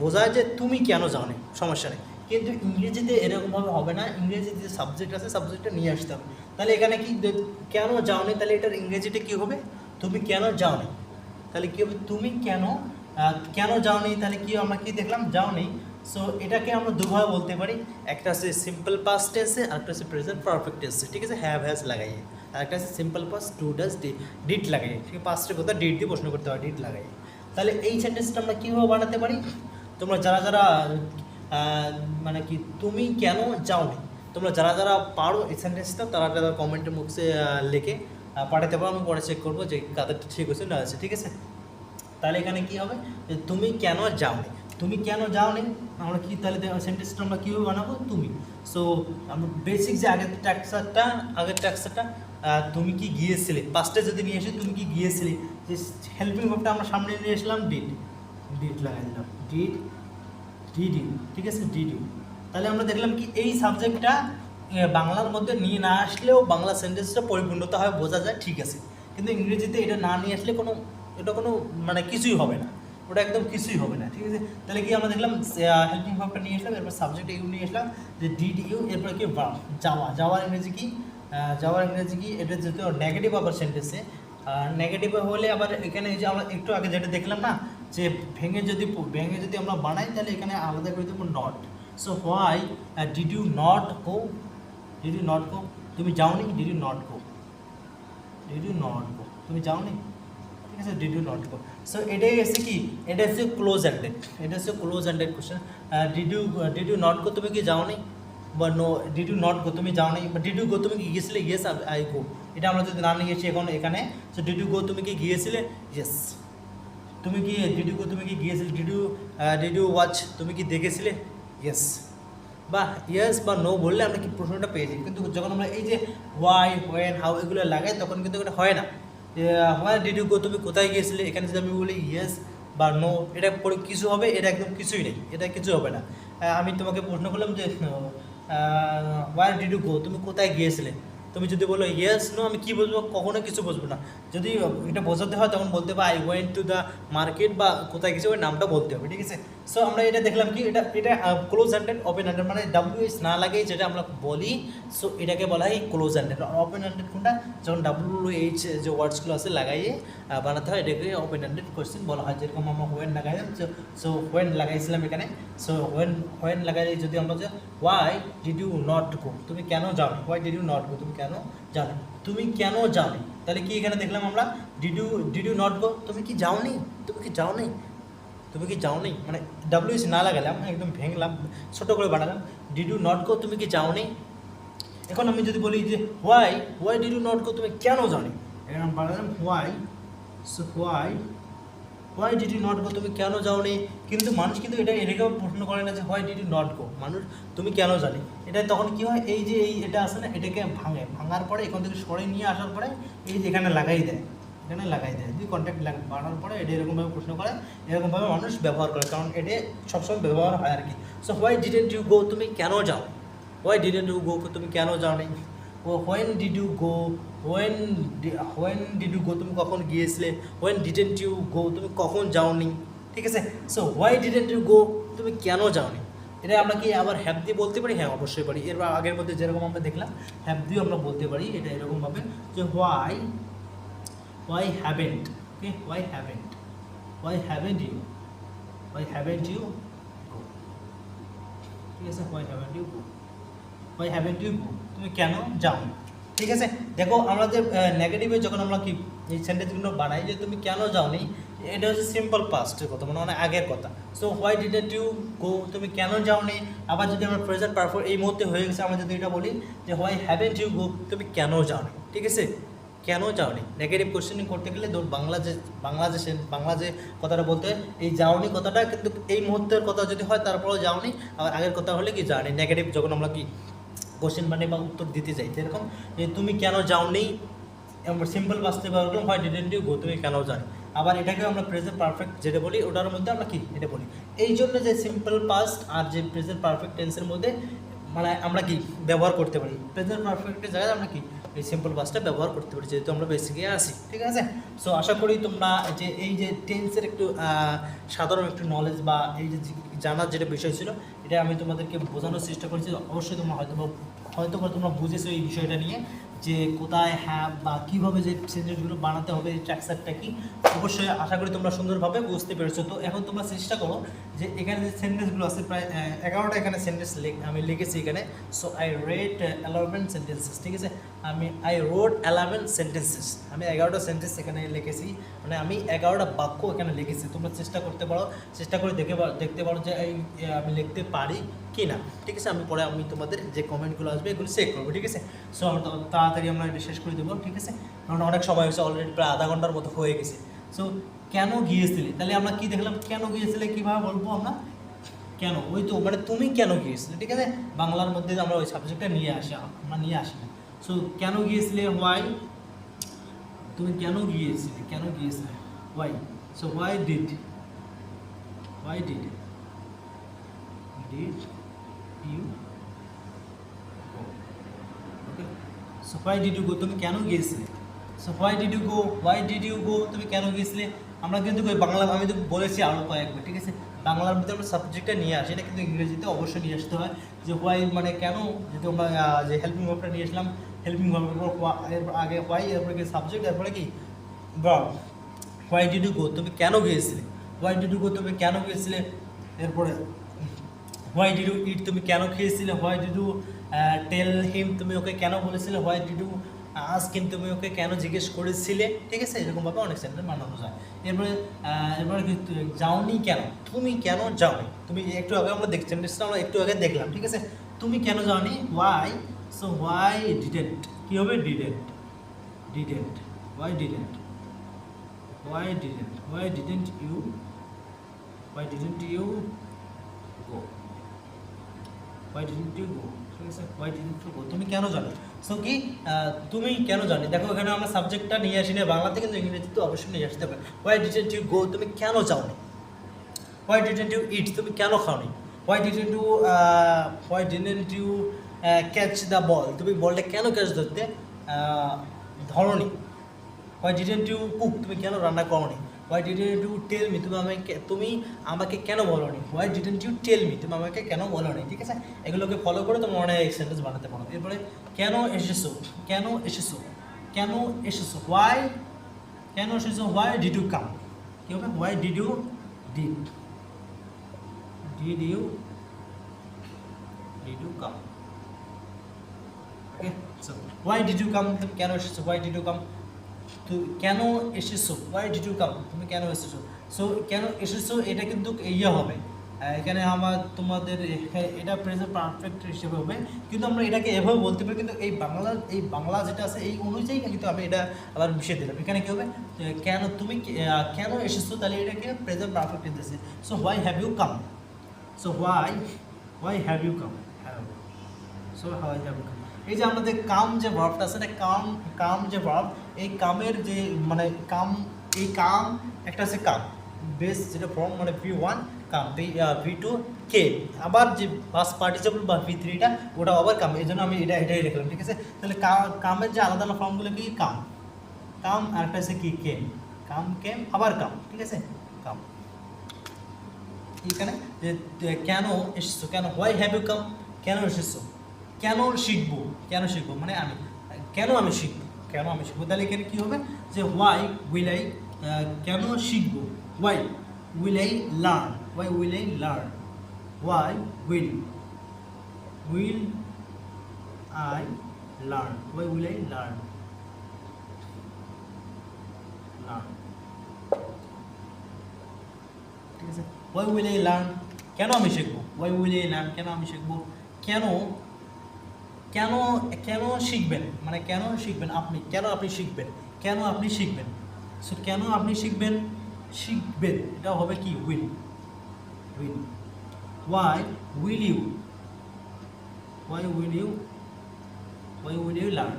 বোঝায় যে তুমি কেন যাওনি, সমস্যা নেই। কিন্তু ইংরেজিতে এরকমভাবে হবে না, ইংরেজিতে যে সাবজেক্ট আছে সাবজেক্টটা নিয়ে আসতে হবে। তাহলে এখানে কি কেন যাওনি, তাহলে এটার ইংরেজিতে কী হবে, তুমি কেন যাওনি, তাহলে কী হবে, তুমি কেন যাওনি, তাহলে কি আমরা কি দেখলাম, যাওনি। সো এটাকে আমরা দুভাবে বলতে পারি, একটা আছে সিম্পল পাস্ট টেন্সে, আর একটা আছে প্রেজেন্ট পারফেক্ট টেন্সে, ঠিক আছে, হ্যাভ হ্যাজ লাগাইয়ে, আর একটা আছে simple past do does did লাগাইয়ে, ঠিক আছে, পাস্টের কথা ডিড দিয়ে প্রশ্ন করতে হয়, ডিড লাগাইয়ে। তাহলে এই সেন্টেন্সটা আমরা কীভাবে বানাতে পারি, তোমরা যারা মানে কি তুমি কেন যাওনি, তোমরা যারা পারো এই সেন্টেন্সটা, তারা কমেন্টের মুখে লিখে পাঠাতে পারো, আমি পরে চেক করবো যে কাদেরটা ঠিক হচ্ছে না আছে, ঠিক আছে। তাহলে এখানে কি হবে, যে তুমি কেন যাওনি, আমরা কি তাহলে সেন্টেন্সটা আমরা কীভাবে বানাবো, তুমি। সো আমরা বেসিক যে আগের ট্যাক্সারটা তুমি কি গিয়েছিলে, পাস্টে যদি নিয়ে এসে তুমি কি গিয়েছিলে, যে হেল্পিং ভার্বটা আমরা সামনে নিয়ে আসলাম, ডিড লাগাই দিলাম, ডিড ইউ, ঠিক আছে, ডিড ইউ। তাহলে আমরা দেখলাম কি এই সাবজেক্টটা বাংলার মধ্যে নিয়ে না আসলেও বাংলা সেন্টেন্সটা পরিপূর্ণতা হয়, বোঝা যায়, ঠিক আছে। কিন্তু ইংরেজিতে এটা না নিয়ে আসলে কোনো মানে কিছুই হবে না, ওটা একদম কিছুই হবে না, ঠিক আছে। তাহলে কি আমরা দেখলাম হেল্পিং ভার্বটা নিয়ে আসলাম, এরপর সাবজেক্ট ইউ নিয়ে আসলাম, যে ডিড ইউ, এরপর কি ভার্ব, যাওয়ার ইংরেজি কি, এটা যেহেতু নেগেটিভ আবার সেন্টেন্সে, নেগেটিভ হলে আবার এখানে এই যে আমরা একটু আগে যেটা দেখলাম না, যে ভেঙে যদি আমরা বানাই, তাহলে এখানে আলাদা করে দেবো not. So why did you not go, তুমি যাওনি, ডিড ইউ নট গো, তুমি যাওনি, ঠিক আছে, did you not go. So এটাই হচ্ছে কি, এটা হচ্ছে close ended question. Did you not go, তুমি কি যাওনি, বা no, did you not go, তুমি যাওনি, বা ডিড ইউ গো, তুমি কি গিয়েছিলে, ইয়েস আই গো। এটা আমরা যদি না নিয়ে গেছি এখন এখানে, সো ডিড ইউ গো, তুমি কি গিয়েছিলে, ইয়েস। ডিড ইউ গো, তুমি কি গিয়েছিলে, ডিড ইউ ওয়াচ, তুমি কি দেখেছিলে, ইয়েস। বা ইয়েস বা নো বললে আমরা কি প্রশ্নটা পেয়ে যাই। কিন্তু যখন আমরা এই যে হোয়াই, হোয়েন, হাউ এগুলো লাগাই তখন কিন্তু এটা হয় না। হোয়ার ডিড ইউ গো, তুমি কোথায় গিয়েছিলে, এখানে যদি আমি বলি ইয়েস বা নো, এটা পরে কিছু হবে, এটা একদম কিছুই নেই, এটা কিছু হবে না। আমি তোমাকে প্রশ্ন করলাম যে হোয়ার ডিড ইউ গো, তুমি কোথায় গিয়েছিলে, তুমি যদি বলো ইয়েস নো, আমি কি বুঝবো, কখনো কিছু বুঝবো না। যদি এটা বোঝাতে হয় তখন বলতে হবে I went to the market, বা কোথায় গেছে ওই নামটা বলতে হবে, ঠিক আছে। সো আমরা এটা দেখলাম কি, এটা এটা ক্লোজ হ্যান্ডেড ওপেন হ্যান্ডেড, মানে ডাব্লিউএইচ না লাগে যেটা আমরা বলি, সো এটাকে বলা হয় ক্লোজ হ্যান্ডেড। আর ওপেন হ্যান্ডেড কোনটা, যখন ডাব্লিউএইচ যে ওয়ার্ডসগুলো আছে লাগাইয়ে বানাতে হয়, এটাকে ওপেন হ্যান্ডেড কোয়েশ্চেন বলা হয়। যেরকম আমরা হোয়েন লাগাইলাম, সো হোয়েন লাগাইছিলাম এখানে, সো হোয়েন লাগাইলে যদি আমরা যে why did you not go, তুমি কেন যাও, why did you not go, তুমি কেন যাও, তুমি কেন যাওনি, তাহলে কি এখানে দেখলাম আমরা ডিড ইউ নট গো, তুমি কি যাওনি, তুমি কি যাওনি, তুমি কি যাওনি, মানে ডাব্লিউএস না লাগালাম, একদম ভেঙলাম, ছোটো করে বানালাম, ডিড ইউ নট গো, তুমি কি যাওনি। এখন আমি যদি বলি যে why did you not go, তুমি কেন যাওনি, এখানে আমি বানালাম why, so why did you not go, তুমি কেন যাওনি। কিন্তু মানুষ কিন্তু এটাকেও প্রশ্ন করে না যে why did you not go, মানুষ তুমি কেন জানি, এটা তখন কি হয়, এই যে এটা আছে না, এটাকে ভাঙার পরে এখান থেকে সরে নিয়ে আসার পরে এই যে এখানে লাগাই দেয়, এখানে লাগাই দেয়, দুই কন্ট্যাক্ট বাড়ানোর পরে এটা এরকমভাবে প্রশ্ন করে, এরকমভাবে মানুষ ব্যবহার করে, কারণ এটা সবসময় ব্যবহার হয় আর কি। So why didn't you go, তুমি কেন যাও, হোয়াই ডিডেন্ট ইউ গো, তুমি কেন যাও নি। ও when did you go, when did you go, তুমি কখন গিয়েছিলে, হোয়েন ডিডেন্ট ইউ গো, তুমি কখন যাওনি, ঠিক আছে। So why didn't you go, তুমি কেন যাওনি। এটা আমরা কি আবার হ্যাভ দিয়ে বলতে পারি, হ্যাঁ অবশ্যই পারি। এর আগের মধ্যে যেরকম আমরা দেখলাম হ্যাভ দিয়েও আমরা বলতে পারি, এটা এরকমভাবে যে why haven't, okay, why haven't you go, ঠিক আছে, why haven't you go, তুমি কেন যাও, ঠিক আছে। দেখো আমরা যে নেগেটিভে যখন আমরা কি এই সেন্টেন্সগুলো বানাই যে তুমি কেন যাওনি, এটা হচ্ছে সিম্পল পাস্টের কথা, মানে আগের কথা। So why didn't you go, তুমি কেন যাওনি। আবার যদি আমরা প্রেজেন্ট পারফেক্ট এই মুহূর্তে হয়ে গেছে, আমরা যদি এটা বলি যে হোয়াই হ্যাভেন্ট ইউ গো, তুমি কেন যাওনি, ঠিক আছে, কেন যাওনি। নেগেটিভ কোশ্চেনিং করতে গেলে ধর বাংলা যে কথাটা বলতে হয়, এই যাওনি কথাটা কিন্তু এই মুহূর্তের কথা যদি হয় তারপরেও যাওনি, আর আগের কথা হলে কি যাওনি। নেগেটিভ যখন আমরা কি কোশ্চেন মানে বা উত্তর দিতে যাই, যেরকম যে তুমি কেন যাওনি, আমরা সিম্পল বাঁচতে পারলাম হয় ডিডেন্ট ইউ গো, তুমি কেন জানি। আবার এটাকেও আমরা প্রেজেন্ট পারফেক্ট যেটা বলি ওটার মধ্যে আমরা কি এটা বলি। এই জন্য যে সিম্পল পাস্ট আর যে প্রেজেন্ট পারফেক্ট টেন্সের মধ্যে মানে আমরা কি ব্যবহার করতে পারি, প্রেজেন্ট পারফেক্টের জায়গায় আমরা কি এই সিম্পল পাস্টটা ব্যবহার করতে পারি, যেহেতু আমরা বেসিকে আসি, ঠিক আছে। সো আশা করি তোমরা যে এই যে টেন্সের একটু সাধারণ একটু নলেজ বা এই যে জানার যেটা বিষয় ছিল, এটা আমি তোমাদেরকে বোঝানোর চেষ্টা করেছি। অবশ্যই তোমরা হয়তো তোমরা বুঝেছো এই বিষয়টা নিয়ে, যে কোথায় হ্যাঁ বা কীভাবে যে সেন্টেন্সগুলো বানাতে হবে, স্ট্রাকচারটা কি, অবশ্যই আশা করি তোমরা সুন্দরভাবে বুঝতে পেরেছো। তো এখন তোমরা চেষ্টা করো যে এখানে যে সেন্টেন্সগুলো আছে প্রায় 11টা এখানে সেন্টেন্স আমি লিখেছি এখানে। সো আই রেড 11 সেন্টেন্সেস, ঠিক আছে, আই রোড 11 সেন্টেন্সেস, আমি 11টা সেন্টেন্স এখানে লিখেছি, মানে আমি 11টা বাক্য এখানে লিখেছি। তোমরা চেষ্টা করে দেখতে পারো যে আমি লিখতে পারি কি না, ঠিক আছে। আমি পরে তোমাদের যে কমেন্টগুলো আসবে এগুলো চেক করবো, ঠিক আছে। সো আমরা তাড়াতাড়ি আমরা এটা শেষ করে দেবো, ঠিক আছে, কারণ অনেক সময় হয়েছে, অলরেডি প্রায় আধা ঘন্টার মতো হয়ে গেছে। সো কেন গিয়েছিলে, তাহলে আমরা কি দেখলাম, কেন গিয়েছিলে কীভাবে বলবো আমরা, কেন, ওই তো মানে তুমি কেন গিয়েছিলে, ঠিক আছে। বাংলার মধ্যে আমরা ওই সাবজেক্টটা নিয়ে আসি না। সো কেন গিয়েছিলে, হোয়াই, তুমি কেন গিয়েছিলে, why. So why did you go, okay. So why did you go, তুমি কেন গিয়েছিলে। So why did you go, তুমি কেন গিয়েছিলে। আমরা কিন্তু বাংলা আমি তো বলেছি আরও কয়েকবার, ঠিক আছে, বাংলার মধ্যে আমরা সাবজেক্টটা নিয়ে আসি, এটা কিন্তু ইংরেজিতে অবশ্যই নিয়ে আসতে হয়। যে হোয়াই মানে কেন, যেহেতু আমরা যে হেল্পিং ভার্বটা নিয়ে আসলাম, হেল্পিং ভার্বের পর এরপর আগে হোয়াই, এরপরে কি সাবজেক্ট, এরপরে কি verb. Why did you go, তুমি কেন গিয়েছিলে, হোয়াই ডিড ইউ গো, তুমি কেন গিয়েছিলে। এরপরে হোয়াই ডিড ইউ ইট, তুমি কেন খেয়েছিলে, হোয়াই ডিড ইউ টেল হিম, তুমি ওকে কেন বলেছিলে, হোয়াই ডিড ইউ আজ, কিন্তু তুমি ওকে কেন জিজ্ঞেস করেছিলে, ঠিক আছে, এরকমভাবে অনেক সেন্টেন্স বানানো যায়। এরপরে যাওনি কেন, তুমি কেন যাওনি, তুমি একটু আগে আমরা সেন্টেন্সটা আমরা একটু আগে দেখলাম, ঠিক আছে, তুমি কেন যাওনি, হোয়াই। সো হোয়াই ডিডেন্ট, কী হবে, didn't, why didn't you go, why didn't you go, ঠিক আছে, হোয়াই ডিডন্ট ইউ গো, তুমি কেন জানো। সো কি তুমি কেন জানি, দেখো এখানে আমরা সাবজেক্টটা নিয়ে আসি না বাংলাতে, কিন্তু ইংরেজি তো অবশ্যই নিয়ে আসতে হবে। হোয়াই ডিডন্ট ইউ গো, তুমি কেন যাওনি। হোয়াই ডিডন্ট ইউ ইট, তুমি কেন খাওনি। Why didn't you catch the ball, তুমি বলটা কেন ক্যাচ ধরতে ধরনি। হোয়াই ডিডন্ট ইউ কুক, তুমি কেন রান্না করনি। Why didn't you tell me, তুমি আমাকে কেন বলোনি। Why didn't you tell me, তুমি আমাকে কেন বলোনি, ঠিক আছে। এগুলোকে ফলো করে তোমার অনেক সেন্টেন্স বানাতে পারো। এরপরে কেন এসেছো, কেন এসেছো, কেন এসেছো, হোয়াই, কেন এসেছো, হোয়াই ডিড ইউ কাম, কী হবে, why did you did you come, okay. So why did you come, তুমি কেন এসেছো, হোয়াই ডিড ইউ কাম, তো কেন এসেছো, হোয়াই ডিড ইউ কাম, তুমি কেন এসেছো। সো কেন এসেছো এটা কিন্তু ইয়ে হবে, এখানে আমার তোমাদের এটা প্রেজেন্ট পারফেক্ট হিসেবে হবে, কিন্তু আমরা এটাকে এভাবে বলতে পারি, কিন্তু এই বাংলা যেটা আছে এই অনুযায়ী কিন্তু আমি এটা আবার মিশিয়ে দিলাম। এখানে কী হবে, কেন তুমি কেন এসেছো, তাহলে এটাকে প্রেজেন্ট পারফেক্ট দিতেছে। So why have you come, so why have you come, so why have you come. এই যে আমাদের কাম যে ভার্বটা আছে না, কাম যে ভার্ব, এই কামের যে মানে কাম, এই কাম একটা আছে কাম বেস যেটা ফর্ম মানে V1 কাম, V2 কে, আবার যে পাস পার্টিসিপল বা V3টা ওটা আবার কাম, এই জন্য আমি এটাই লিখলাম, ঠিক আছে। তাহলে কামের যে আলাদা আলাদা ফর্মগুলো কি, কাম আর একটা আছে কি কেম, কেম আবার কাম, ঠিক আছে, কাম। এখানে যে কেন এসেছো, কেন, হোয়াই হ্যাভ ইউ কাম, কেন এসেছো, কেন শিখবো মানে আমি, কেন আমি শিখবো, তাহলে এখানে কী হবে, যে হোয়াই উইল আই, কেন শিখবো, why will I learn, why will I learn, why will I learn, why will I learn, ঠিক আছে। হোয়াই উইল আই লার্ন, কেন আমি শিখবো, হোয়াই উইল আই লার্ন, কেন আমি শিখবো, কেন শিখবেন মানে কেন শিখবেন আপনি, কেন আপনি শিখবেন, সো কেন আপনি শিখবেন এটা হবে কি, will, why will you learn,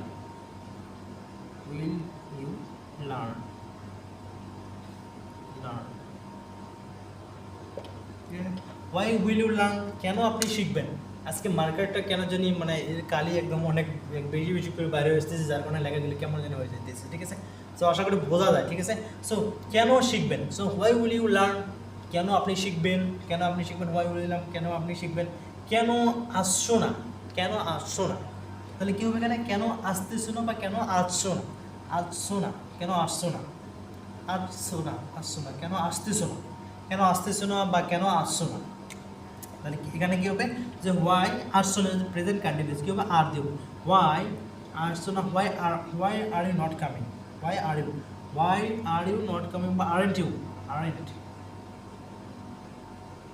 why will you learn, কেন আপনি শিখবেন। আজকে মার্কারটা কেন জানি মানে এর কালি একদম অনেক বেশি করে বাইরে আসতেছে, যার কারণে লেখাগুলি কেমন যেন হয়ে যেতেছে, ঠিক আছে। সো আশা করি বোঝা যায়, ঠিক আছে। সো কেন শিখবেন, so why will you learn, কেন আপনি শিখবেন, হোয়াই উইল ইউ লার্ন, কেন আপনি শিখবেন, কেন আসছো না, তাহলে কী হবে এখানে, কেন আসতেছো না বা কেন আসছো না, কেন আসছো না, কেন আসতেছো না বা কেন আসছো না, তাহলে এখানে কী হবে, যে হোয়াই আসছো না, প্রেজেন্ট কন্টিনিউয়াস কী হবে, আর দেব, হোয়াই আসছো না, why are you not coming, why are you not coming বা aren't you,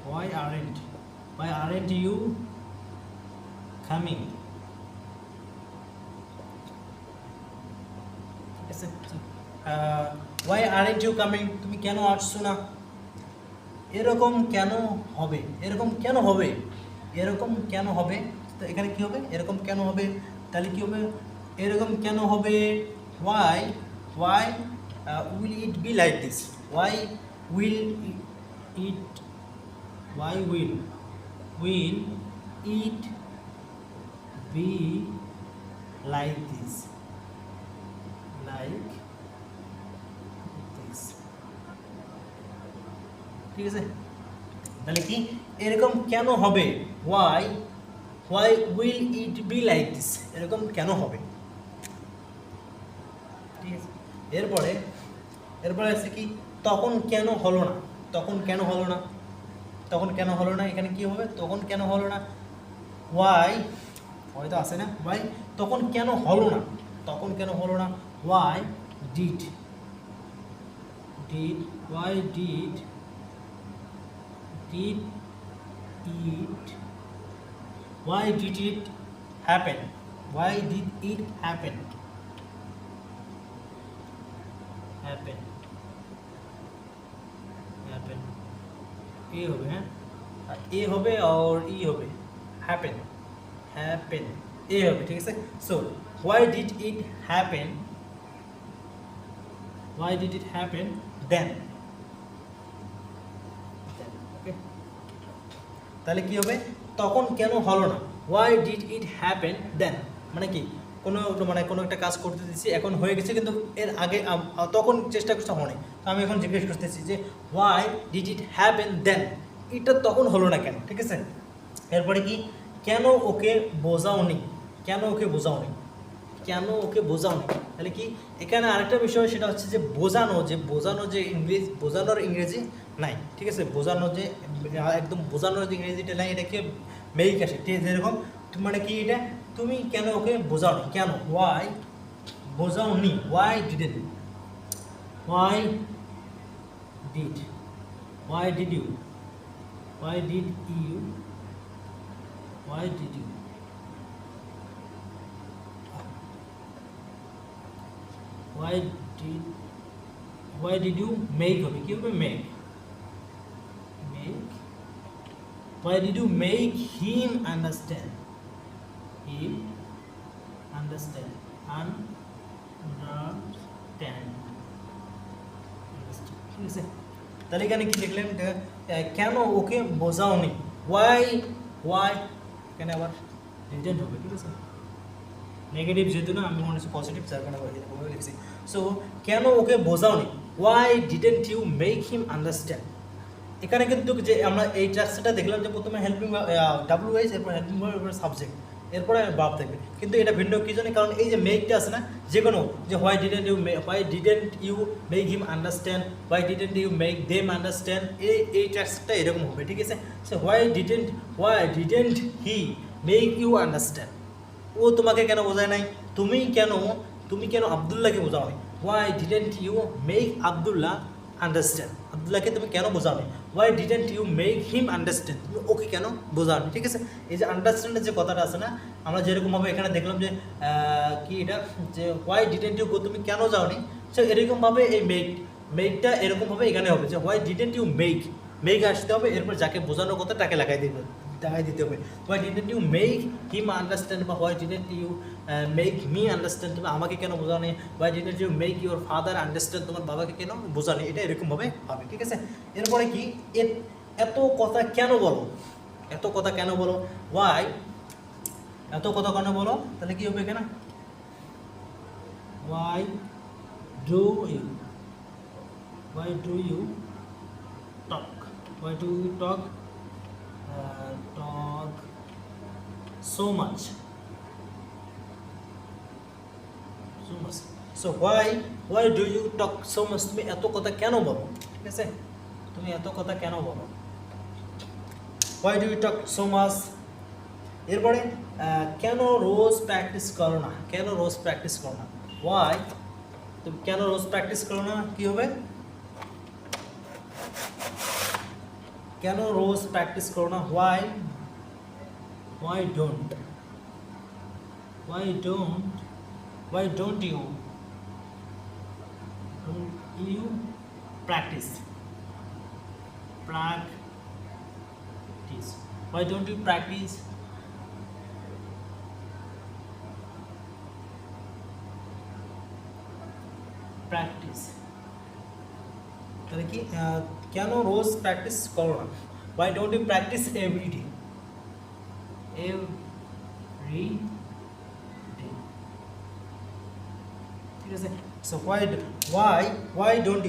why aren't you coming, ঠিক আছে। হোয়াই আরেন্ট ইউ কামিং, তুমি কেন আসছো না, এরকম কেন হবে, তো এখানে কি হবে, এরকম কেন হবে, তাহলে কি হবে, এরকম কেন হবে, why will it be like this, why will it be like this, ঠিক আছে। তাহলে কি এরকম কেন হবে, why will it be like this, এরকম কেন হবে, ঠিক আছে। এরপরে আছে কি, তখন কেন হলো না, এখানে কি হবে, তখন কেন হলো না, হোয়াই হয়তো আসে না, হোয়াই তখন কেন হলো না, হোয়াই ডিড it happen, এ হবে, হ্যাঁ, এ হবে আর ই হবে, হ্যাপেন, হ্যাপেন, এই হবে, ঠিক আছে। So why did it happen, why did it happen then, okay. তাহলে কি হবে, তখন কেন হলো না, why did it happen then, মানে কি কোনো মানে কোনো একটা কাজ করতে দিচ্ছি, এখন হয়ে গেছে কিন্তু এর আগে তখন চেষ্টা করতে হয়নি, তো আমি এখন জিজ্ঞেস করতেছি যে why did it happen then, এটা তখন হলো না কেন, ঠিক আছে। এরপরে কি, কেন ওকে বোঝাওনি, কেন ওকে বোঝাওনি, কেন ওকে বোঝাওনি, তাহলে কি এখানে আরেকটা বিষয়, সেটা হচ্ছে যে বোঝানো, যে ইংরেজি, বোঝানোর ইংরেজি নাই, ঠিক আছে। বোঝানো যে একদম বোঝানোর যে ইংরেজিটা নাই, এটাকে মেইক আসে, ঠিক আছে। যেরকম মানে কি, এটা তুমি কেন ওকে বোঝাওনি, কেন, ওয়াই বোঝাওনি, why didn't, why did, why did you, why did you, why did you, why did, why did you make হবে, কি হবে, make, make, why did you make him understand, him understand, understand, ঠিক আছে। তাহলে এখানে কি লিখলেন, কেন ওকে বোঝাওনি, ওয়াই, ওয়াই এখানে আবার রিজেন্ট হবে, ঠিক আছে। নেগেটিভ যেহেতু না, আমি মনে হচ্ছে পজিটিভ, যার কারণে লিখছি। সো কেন ওকে বোঝাওনি, why didn't you make him understand. এখানে কিন্তু যে আমরা এই ট্রাক্সটা দেখলাম যে প্রথমে হেল্পিং WH, এরপর হেল্পিং ভার্ব, এরপর সাবজেক্ট, এরপরে ভার্ব থাকবে, কিন্তু এটা ভিন্ন কি জানি, কারণ এই যে মেকটা আছে না, যে কোনো যে why didn't you make him understand, why didn't you make them understand, এই ট্রাক্সটা এরকম হবে, ঠিক আছে। So why didn't he make you understand, ও তোমাকে কেন বোঝায় নাই, তুমি কেন আব্দুল্লাহকে বোঝাও নি, why didn't you make Abdullah understand, আব্দুল্লাহকে তুমি কেন বোঝাও নি, why didn't you make him understand, তুমি ওকে কেন বোঝাও নি, ঠিক আছে। এই যে আন্ডারস্ট্যান্ডের যে কথাটা আছে না, আমরা যেরকমভাবে এখানে দেখলাম যে কি এটা, যে ওয়াই ডিডেন্ট ইউ, তুমি কেন যাওনি, সো এরকমভাবে এই মেকটা এরকমভাবে এখানে হবে, যে ওয়াই ডিডেন্ট ইউ মেক আসতে হবে, এরপর যাকে বোঝানোর কথা তাকে দেখাই দিতে হবে, why didn't you make him understand, বা why didn't you make me understand, তুমি আমাকে কেন বোঝানি, why didn't you make your father understand, তোমার বাবাকে কেন বোঝানি, এটা এরকমভাবে হবে, ঠিক আছে। এরপরে কি, এত কথা কেন বলো, এত কথা কেন বলো, ওয়াই, এত কথা কেন বলো, তাহলে কি হবে এখানে, why do you, why do you talk, why do you talk so much, so why do you talk so much, তুমি এত কথা কেন বলো, ঠিক আছে, তুমি এত কথা কেন বলো, why do you talk so much। এরপরে কেন রোজ প্র্যাকটিস করো না, কেন রোজ প্র্যাকটিস করো না, why, তুমি কেন রোজ প্র্যাকটিস করো না, কি হবে, কেন রোজ প্র্যাকটিস করো না, why don't you practice, why don't you practice, তাহলে কি কেন রোজ প্র্যাকটিস করো না, why don't you practice every day, ঠিক আছে। So why don't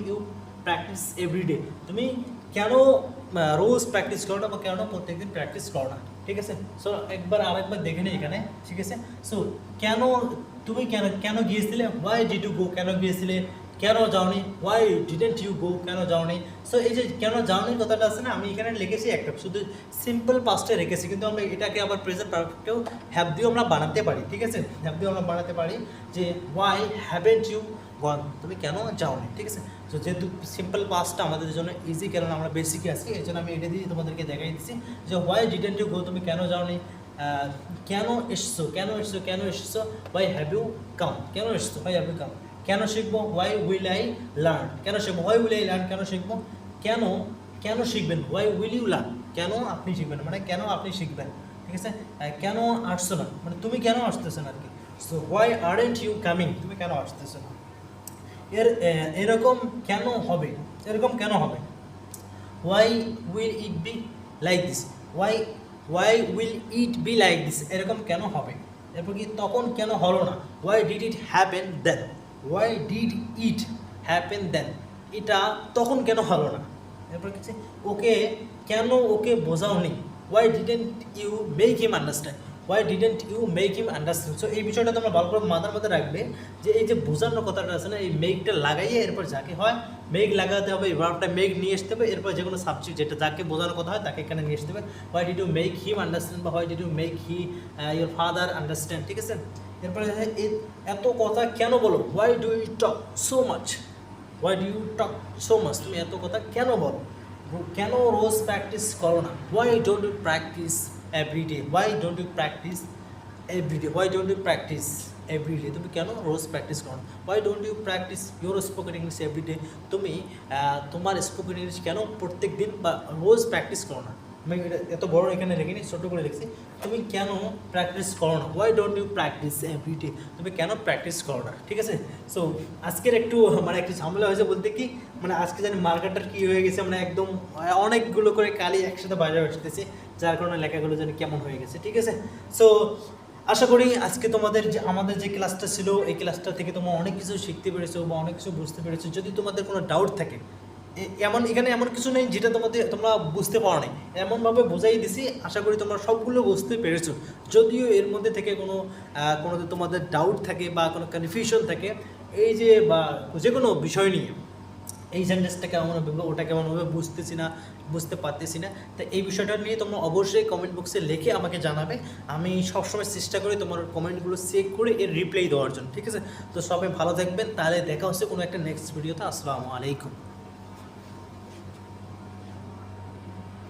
you practice every day, তুমি কেন রোজ প্র্যাকটিস করো না, বা কেন প্রত্যেকদিন প্র্যাকটিস করো না, ঠিক আছে। সো আরেকবার দেখে নিই এখানে, ঠিক আছে। সো তুমি কেন গিয়েছিলে, why did you go, কেন গিয়েছিলে, কেন যাওনি, why didn't you go, কেন যাওনি। সো এই যে কেন যাওনি কথাটা আছে না, আমি এখানে লিখেছি একটা, শুধু সিম্পল পাস্টে রেখেছি, কিন্তু আমরা এটাকে আবার প্রেজেন্ট পারফেক্টেও হ্যাভ দিয়েও আমরা বানাতে পারি, ঠিক আছে। হ্যাভ দিয়েও আমরা বানাতে পারি যে why haven't you gone, তুমি কেন যাওনি, ঠিক আছে। তো যেহেতু সিম্পল পাস্টটা আমাদের জন্য ইজি, কারণ আমরা বেসিকে আছি, এই জন্য আমি এটা দিয়ে তোমাদেরকে দেখাই দিচ্ছি যে why didn't you go, তুমি কেন যাওনি, কেন এসছো, why have you come, কেন এসছো, why have you come, কেন শিখবো, why will I learn, কেন শিখবো, why will I learn, কেন শিখবো, কেন শিখবেন, why will you learn, কেন আপনি শিখবেন, মানে কেন আপনি শিখবেন, ঠিক আছে, কেন আসছো না, মানে তুমি কেন আসতেছো না আর কি। So why aren't you coming, তুমি কেন আসতেছো না। এরকম কেন হবে, এরকম কেন হবে। Why will it be like this, why will it be like this, এরকম কেন হবে। এরপর কি তখন কেন হলো না, why did it happen then, why did it happen then, এটা তখন কেন হলো না। এরপর কি ওকে বোঝাওনি, why didn't you make him understand, why didn't you make him understand. So এই বিষয়টা তোমরা ভালো করে মাথার মধ্যে রাখবে যে এই যে বোঝানোর কথাটা আছে না, এই মেকটা লাগাইয়ে এরপর যাকে হয় মেঘ লাগাতে হবে, এই ভার্বটা মেঘ নিয়ে আসতে হবে, এরপর যে কোনো সাবজেক্ট যেটা যাকে বোঝানোর কথা হয় তাকে এখানে নিয়ে আসতে হবে। Why did you make him understand বা why did you make your father understand, ঠিক আছে। এরপরে এত কথা কেন বলো, why do you talk so much, why do you talk so much, তুমি এত কথা কেন বলো, কেন রোজ প্র্যাকটিস করো না, why don't you practice every day, why don't you practice every day, why don't you practice every day, তুমি কেন রোজ প্র্যাকটিস করো না, why don't you practice your spoken English every day, তুমি তোমার স্পোকেন ইংলিশ কেন প্রত্যেক দিন বা রোজ প্র্যাকটিস করো না। আমি এত বড় এখানে লিখিনি, ছোটো করে লিখছি, তুমি কেন প্র্যাকটিস করো না, why don't you practice every day, তুমি কেন প্র্যাকটিস করো না, ঠিক আছে। সো আজকের একটু মানে একটু ঝামেলা হয়েছে বলতে কি, মানে আজকে জানি মার্কারটার কী হয়ে গেছে, মানে একদম অনেকগুলো করে কালি একসাথে বাজার আসতেছে, যার কারণে লেখাগুলো যেন কেমন হয়ে গেছে, ঠিক আছে। সো আশা করি আজকে তোমাদের যে আমাদের যে ক্লাসটা ছিল এই ক্লাসটা থেকে তোমরা অনেক কিছু শিখতে পেরেছো বা অনেক কিছু বুঝতে পেরেছো। যদি তোমাদের কোনো ডাউট থাকে, এখানে এমন কিছু নেই যেটা তোমরা বুঝতে পারো নাই, এমনভাবে বোঝাই দিছি, আশা করি তোমরা সবগুলো বুঝতে পেরেছো। যদিও এর মধ্যে থেকে কোনো তোমাদের ডাউট থাকে বা কোনো কনফিউশন থাকে, এই যে বা যে কোনো বিষয় নিয়ে, এই সেন্টেন্সটা কেমন হবে, ওটা কেমন হবে, বুঝতে পারতেছি না, তো এই বিষয়টা নিয়ে তোমরা অবশ্যই কমেন্ট বক্সে লিখে আমাকে জানাবে। আমি সবসময় চেষ্টা করি তোমার কমেন্টগুলো চেক করে এর রিপ্লাই দেওয়ার জন্য, ঠিক আছে। তো সবাই ভালো থাকবেন, তাহলে দেখা হচ্ছে কোনো একটা নেক্সট ভিডিওতে। আসসালামু আলাইকুম।